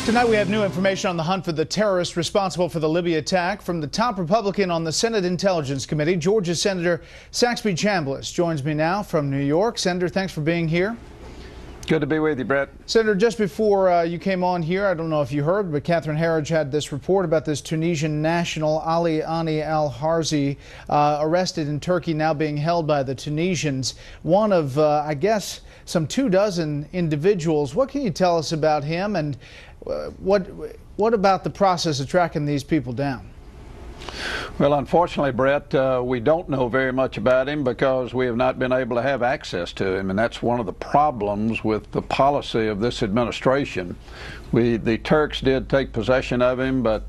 Tonight we have new information on the hunt for the terrorist responsible for the Libya attack. From the top Republican on the Senate Intelligence Committee, Georgia Senator Saxby joins me now from New York. Senator, thanks for being here. Good to be with you, Brett. Senator, just before you came on here, I don't know if you heard, but Catherine Herridge had this report about this Tunisian national, Ali Ani al-Harzi, arrested in Turkey, now being held by the Tunisians. One of, I guess, some 24 individuals. What can you tell us about him, and what about the process of tracking these people down? Well, unfortunately, Brett, we don't know very much about him because we have not been able to have access to him, and that's one of the problems with the policy of this administration. The Turks did take possession of him, but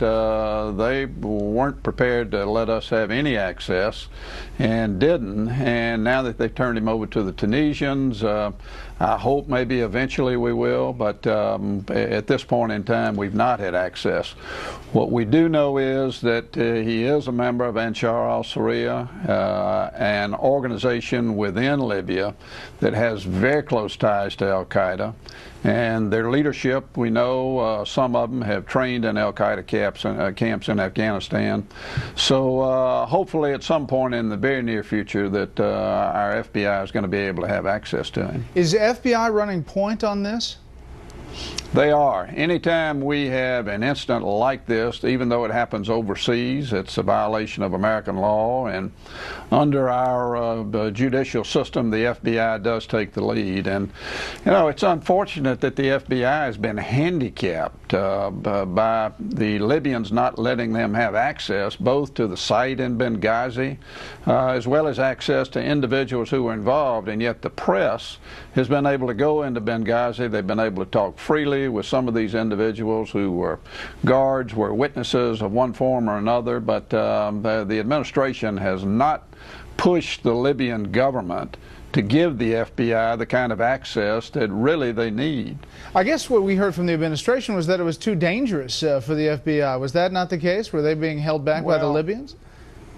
they weren't prepared to let us have any access, and didn't. And now that they've turned him over to the Tunisians, I hope maybe eventually we will, but at this point in time we've not had access. What we do know is that he is a member of Ansar al-Sharia, an organization within Libya that has very close ties to al-Qaeda. And their leadership, we know some of them have trained in al-Qaeda camps in Afghanistan. So hopefully at some point in the very near future that our FBI is going to be able to have access to him. Is the FBI running point on this? They are. Anytime we have an incident like this, even though it happens overseas, it's a violation of American law, and under our judicial system, the FBI does take the lead. And, you know, it's unfortunate that the FBI has been handicapped by the Libyans not letting them have access both to the site in Benghazi as well as access to individuals who were involved, and yet the press has been able to go into Benghazi. They've been able to talk freely with some of these individuals who were guards, were witnesses of one form or another, but the administration has not pushed the Libyan government to give the FBI the kind of access that really they need. I guess what we heard from the administration was that it was too dangerous for the FBI. Was that not the case? Were they being held back by the Libyans?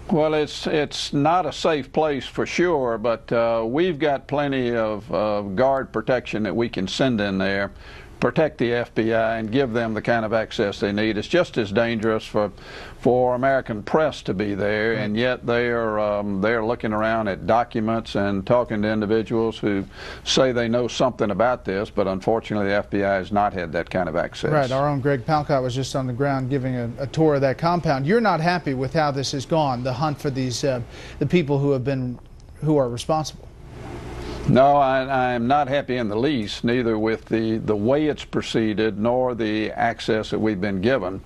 Well, it's not a safe place for sure, but we've got plenty of guard protection that we can send in there, protect the FBI, and give them the kind of access they need. It's just as dangerous for American press to be there, and yet they're looking around at documents and talking to individuals who say they know something about this, but unfortunately the FBI has not had that kind of access. Right. Our own Greg Palcott was just on the ground giving a tour of that compound. You're not happy with how this has gone, the hunt for these the people who are responsible? No, I am not happy in the least, neither with the way it's proceeded nor the access that we've been given.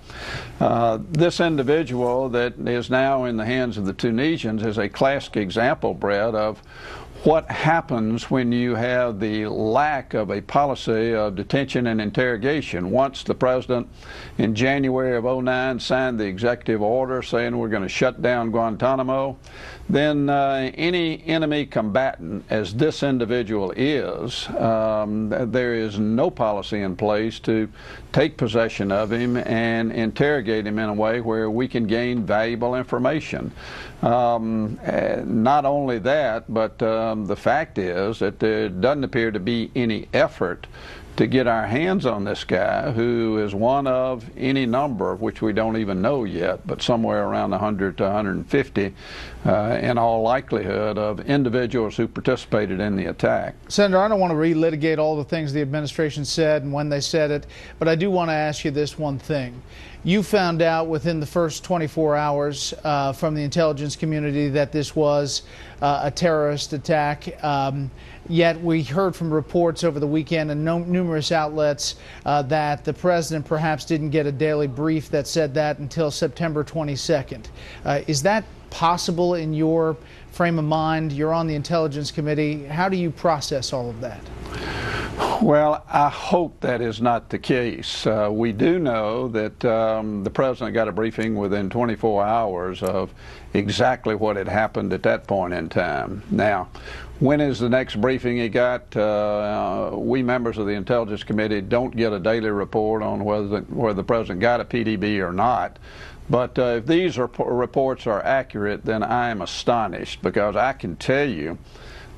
This individual that is now in the hands of the Tunisians is a classic example, Brett, of what happens when you have the lack of a policy of detention and interrogation. Once the president in January of '09 signed the executive order saying we're going to shut down Guantanamo, then any enemy combatant, as this individual is, there is no policy in place to take possession of him and interrogate him in a way where we can gain valuable information. Not only that, but the fact is that there doesn't appear to be any effort to get our hands on this guy, who is one of any number, of which we don't even know yet, but somewhere around 100 to 150 in all likelihood of individuals who participated in the attack. Senator, I don't want to relitigate all the things the administration said and when they said it, but I do want to ask you this one thing. You found out within the first 24 hours from the intelligence community that this was a terrorist attack. Yet we heard from reports over the weekend and numerous outlets that the president perhaps didn't get a daily brief that said that until September 22nd. Is that possible in your frame of mind? You're on the Intelligence Committee. How do you process all of that? Well, I hope that is not the case. We do know that the president got a briefing within 24 hours of exactly what had happened at that point in time. Now, when is the next briefing he got? We members of the Intelligence Committee don't get a daily report on whether the president got a PDB or not. But if these reports are accurate, then I am astonished, because I can tell you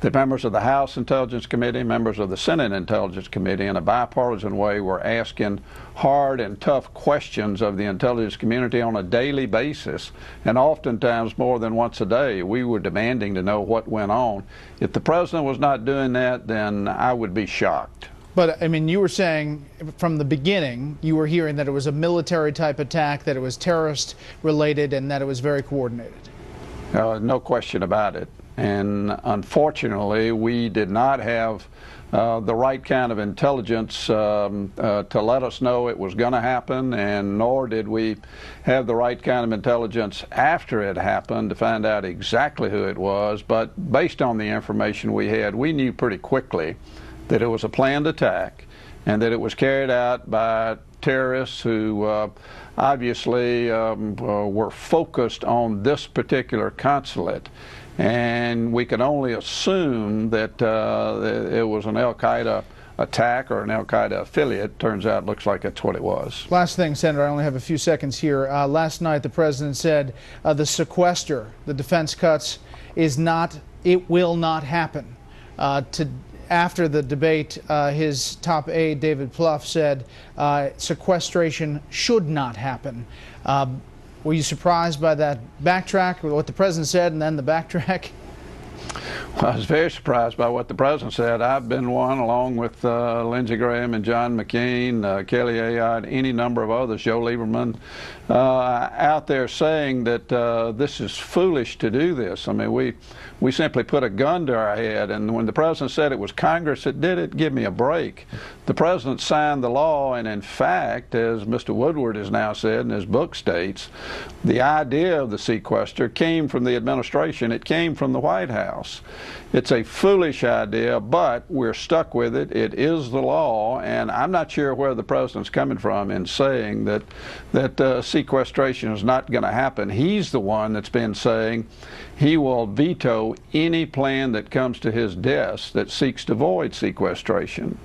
that members of the House Intelligence Committee, members of the Senate Intelligence Committee, in a bipartisan way, were asking hard and tough questions of the intelligence community on a daily basis, and oftentimes more than once a day. We were demanding to know what went on. If the president was not doing that, then I would be shocked. But, I mean, you were saying from the beginning, you were hearing that it was a military-type attack, that it was terrorist-related, and that it was very coordinated. No question about it. And unfortunately, we did not have the right kind of intelligence to let us know it was going to happen, and nor did we have the right kind of intelligence after it happened to find out exactly who it was. But based on the information we had, we knew pretty quickly that it was a planned attack and that it was carried out by terrorists who obviously were focused on this particular consulate. And we could only assume that it was an al-Qaeda attack or an al-Qaeda affiliate. Turns out, looks like that's what it was. Last thing, Senator, I only have a few seconds here. Last night, the president said the sequester, the defense cuts, it will not happen. After the debate, his top aide, David Plouffe, said sequestration should not happen. Were you surprised by that backtrack, what the president said, and then the backtrack? Well, I was very surprised by what the president said. I've been one, along with Lindsey Graham and John McCain, Kelly Ayotte, any number of others, Joe Lieberman, out there saying that this is foolish to do this. I mean, we simply put a gun to our head, and when the president said it was Congress that did it, give me a break. The president signed the law, and in fact, as Mr. Woodward has now said in his book states, the idea of the sequester came from the administration. It came from the White House. It's a foolish idea, but we're stuck with it. It is the law, and I'm not sure where the president's coming from in saying that sequestration is not going to happen. He's the one that's been saying he will veto any plan that comes to his desk that seeks to avoid sequestration.